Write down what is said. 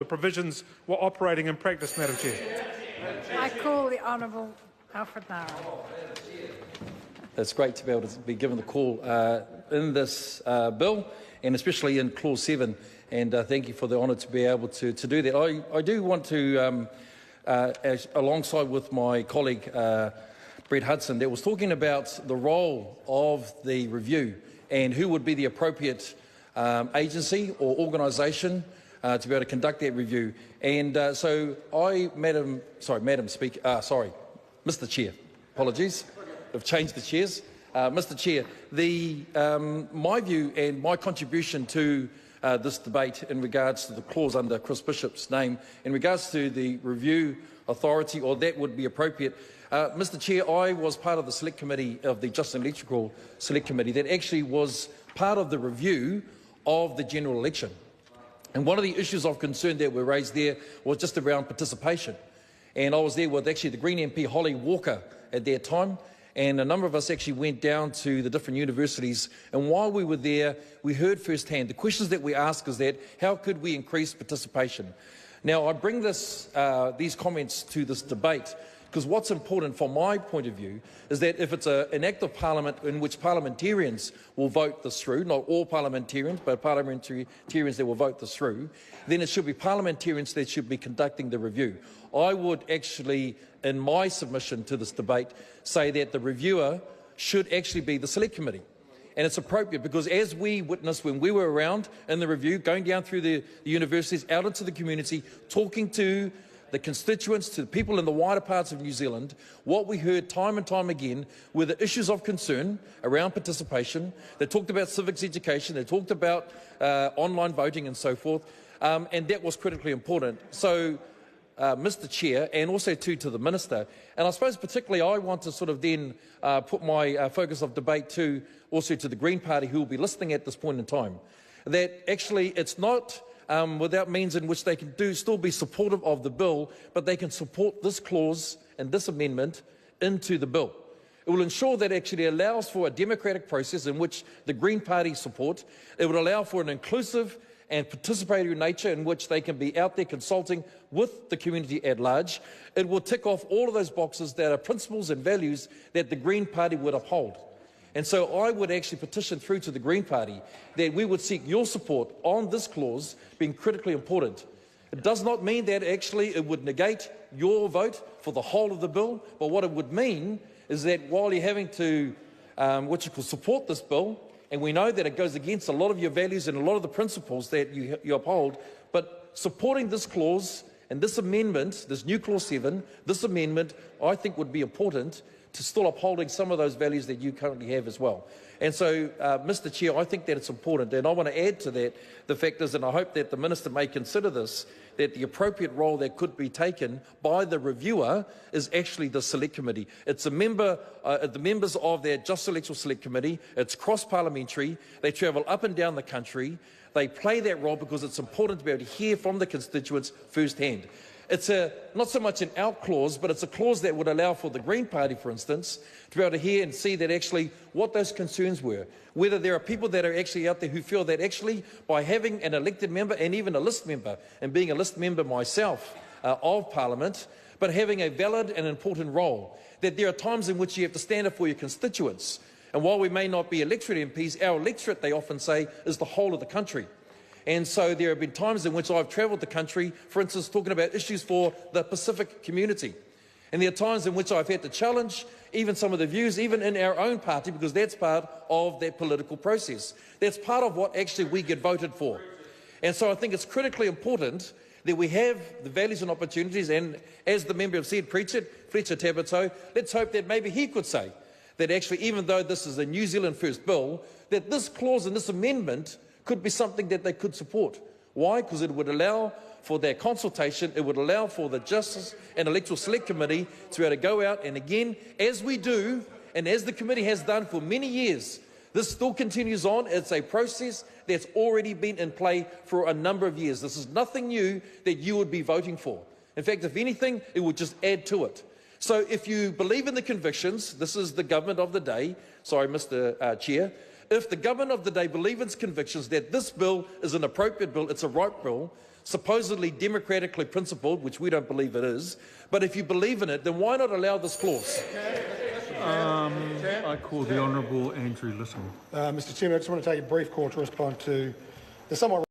The provisions were operating in practice, Madam Chair. I call the Honourable Alfred Ngaro. It's great to be able to be given the call in this bill, and especially in Clause 7, and thank you for the honour to be able to do that. I do want to, alongside with my colleague Brett Hudson, that was talking about the role of the review and who would be the appropriate agency or organisation to be able to conduct that review. And so Mr. Chair, apologies, I've changed the chairs. Mr. Chair, my view and my contribution to this debate in regards to the clause under Chris Bishop's name, in regards to the review authority, or that would be appropriate. Mr. Chair, I was part of the select committee of the Justice and Electoral Select Committee that actually was part of the review of the general election. And one of the issues of concern that were raised there was just around participation. And I was there with actually the Green MP Holly Walker at that time, and a number of us actually went down to the different universities, and while we were there, we heard firsthand the questions that we asked is that how could we increase participation? Now, I bring these comments to this debate because what's important from my point of view is that if it's an act of parliament in which parliamentarians will vote this through, not all parliamentarians, but parliamentarians that will vote this through, then it should be parliamentarians that should be conducting the review. I would actually, in my submission to this debate, say that the reviewer should actually be the Select Committee. And it's appropriate because as we witnessed when we were around in the review, going down through the universities, out into the community, talking to the constituents, to the people in the wider parts of New Zealand, what we heard time and time again were the issues of concern around participation. They talked about civics education, they talked about online voting and so forth, and that was critically important. So, Mr. Chair, and also to the Minister, and I suppose particularly I want to sort of then put my focus of debate also to the Green Party who will be listening at this point in time, that actually it's not without means in which they can still be supportive of the bill, but they can support this clause and this amendment into the bill. It will ensure that it actually allows for a democratic process in which the Green Party support. It would allow for an inclusive and participatory nature in which they can be out there consulting with the community at large. It will tick off all of those boxes that are principles and values that the Green Party would uphold. And so I would actually petition through to the Green Party that we would seek your support on this clause being critically important. It does not mean that actually it would negate your vote for the whole of the bill, but what it would mean is that while you're having to support this bill, and we know that it goes against a lot of your values and a lot of the principles that you uphold, but supporting this clause and this amendment, this new Clause 7, this amendment, I think would be important to still upholding some of those values that you currently have as well. And so, Mr. Chair, I think that it's important, and I want to add to that the fact is, and I hope that the Minister may consider this, that the appropriate role that could be taken by the reviewer is actually the Select Committee. It's the members of their Justice Electoral Select Committee. It's cross-parliamentary. They travel up and down the country. They play that role because it's important to be able to hear from the constituents firsthand. It's not so much an out clause, but it's a clause that would allow for the Green Party, for instance, to be able to hear and see that actually what those concerns were. Whether there are people that are actually out there who feel that actually by having an elected member and even a list member, and being a list member myself of Parliament, but having a valid and important role, that there are times in which you have to stand up for your constituents. And while we may not be electorate MPs, our electorate, they often say, is the whole of the country. And so there have been times in which I've travelled the country, for instance, talking about issues for the Pacific community. And there are times in which I've had to challenge even some of the views, even in our own party, because that's part of that political process. That's part of what actually we get voted for. And so I think it's critically important that we have the values and opportunities, and as the member have said, Fletcher Tabato, let's hope that maybe he could say that actually, even though this is a New Zealand first bill, that this clause and this amendment could be something that they could support. Why? Because it would allow for their consultation, it would allow for the Justice and Electoral Select Committee to be able to go out and again, as we do, and as the committee has done for many years, this still continues on. It's a process that's already been in play for a number of years. This is nothing new that you would be voting for. In fact, if anything, it would just add to it. So if you believe in the convictions, this is the government of the day, sorry, Mr. Chair, if the government of the day believes in its convictions that this bill is an appropriate bill, it's a right bill, supposedly democratically principled, which we don't believe it is. But if you believe in it, then why not allow this clause? I call the Honourable Andrew Little. Mr Chairman, I just want to take a brief call to respond to the somewhat